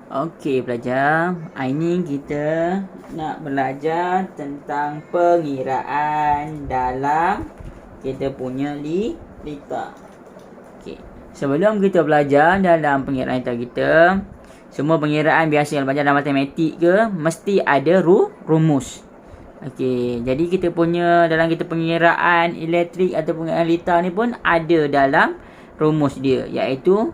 Okey pelajar, hari ni kita nak belajar tentang pengiraan dalam kita punya lita. Okey. Sebelum kita belajar dalam pengiraan lita kita, semua pengiraan biasa yang belajar dalam matematik ke mesti ada rumus. Okey, jadi kita punya dalam kita pengiraan elektrik atau pengiraan lita ni pun ada dalam rumus dia, iaitu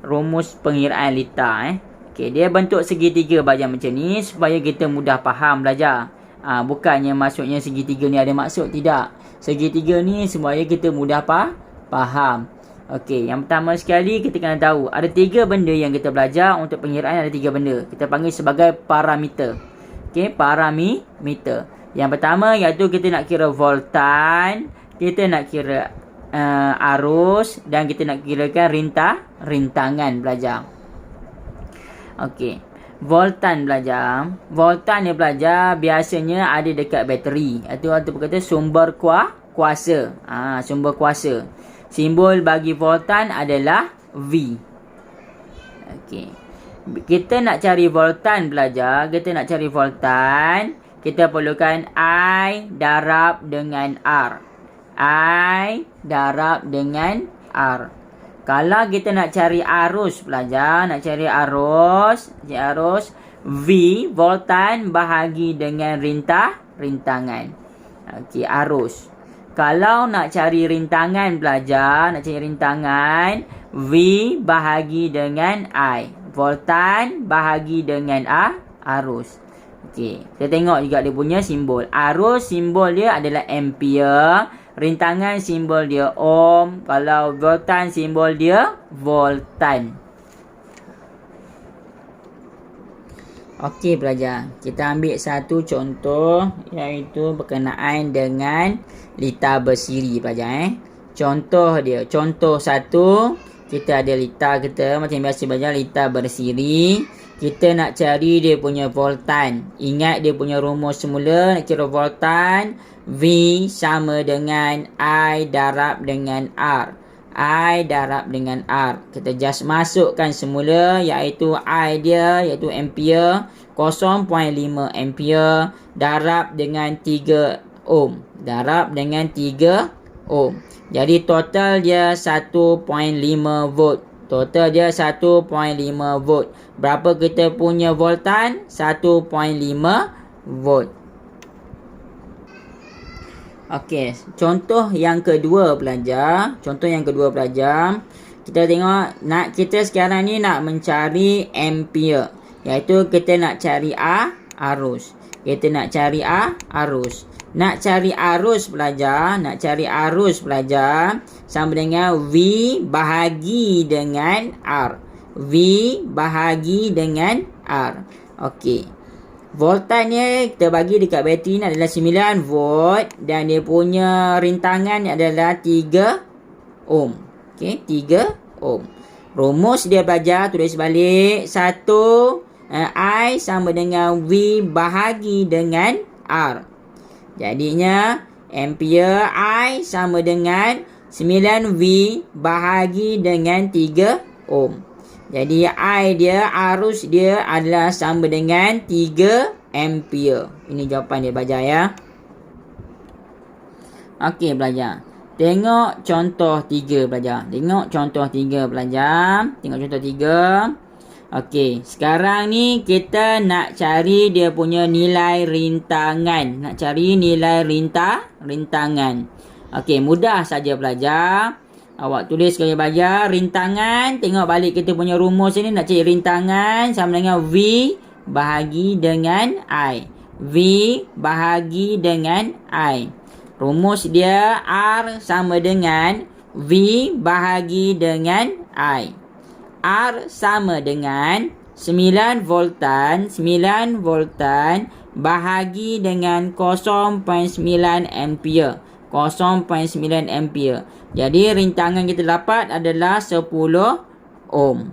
rumus pengiraan lita Okey, dia bentuk segitiga belajar macam ni supaya kita mudah faham belajar. Bukannya maksudnya segitiga ni ada maksud, tidak. Segitiga ni supaya kita mudah faham. Okey, yang pertama sekali kita kena tahu ada 3 benda yang kita belajar untuk pengiraan, ada 3 benda. Kita panggil sebagai parameter. Okey, parameter. Yang pertama iaitu kita nak kira voltan, kita nak kira arus dan kita nak kirakan rintangan belajar. Okey, voltan belajar. Voltan ni belajar biasanya ada dekat bateri. Itu berkata sumber kuasa. Sumber kuasa. Simbol bagi voltan adalah V. Okey. Kita nak cari voltan belajar, kita perlukan I darab dengan R. I darab dengan R. Kalau kita nak cari arus belajar, V voltan bahagi dengan rintangan. Okey, arus. Kalau nak cari rintangan belajar, V bahagi dengan I. Voltan bahagi dengan arus. Okey, kita tengok juga dia punya simbol. Arus simbol dia adalah ampere. Rintangan simbol dia ohm. Kalau voltan simbol dia voltan. Okey pelajar, kita ambil satu contoh iaitu berkenaan dengan lita bersiri pelajar. Contoh dia, contoh 1, kita ada lita kita macam biasa belajar lita bersiri. Kita nak cari dia punya voltan. Ingat dia punya rumus semula, nak kira voltan, V sama dengan I darab dengan R. I darab dengan R. Kita just masukkan semula iaitu I dia iaitu ampere, 0.5 ampere darab dengan 3 ohm. Darab dengan 3 ohm. Jadi total dia 1.5 volt. Total dia 1.5 volt. Berapa kita punya voltan? 1.5 volt. Okey, contoh yang kedua pelajar. Kita tengok kita sekarang ni nak mencari ampere, iaitu kita nak cari arus. Nak cari arus pelajar sama dengan V bahagi dengan R. V bahagi dengan R. Okey. Voltannya kita bagi dekat bateri ni adalah 9 volt dan dia punya rintangan adalah 3 ohm. Okey, 3 ohm. Rumus dia belajar tulis balik. 1 I sama dengan V bahagi dengan R. Jadinya ampere I sama dengan 9V bahagi dengan 3 ohm. Jadi I dia, arus dia adalah sama dengan 3 ampere. Ini jawapan dia belajar ya. Okey belajar. Tengok contoh 3 belajar. Tengok contoh 3. Okey, sekarang ni kita nak cari dia punya nilai rintangan. Rintangan. Okey, mudah saja belajar. Awak tulis sekali belajar rintangan. Tengok balik kita punya rumus ni, nak cari rintangan sama dengan V bahagi dengan I. V bahagi dengan I. Rumus dia R sama dengan V bahagi dengan I. R sama dengan 9 voltan bahagi dengan 0.9 ampere. 0.9 ampere. Jadi rintangan kita dapat adalah 10 ohm.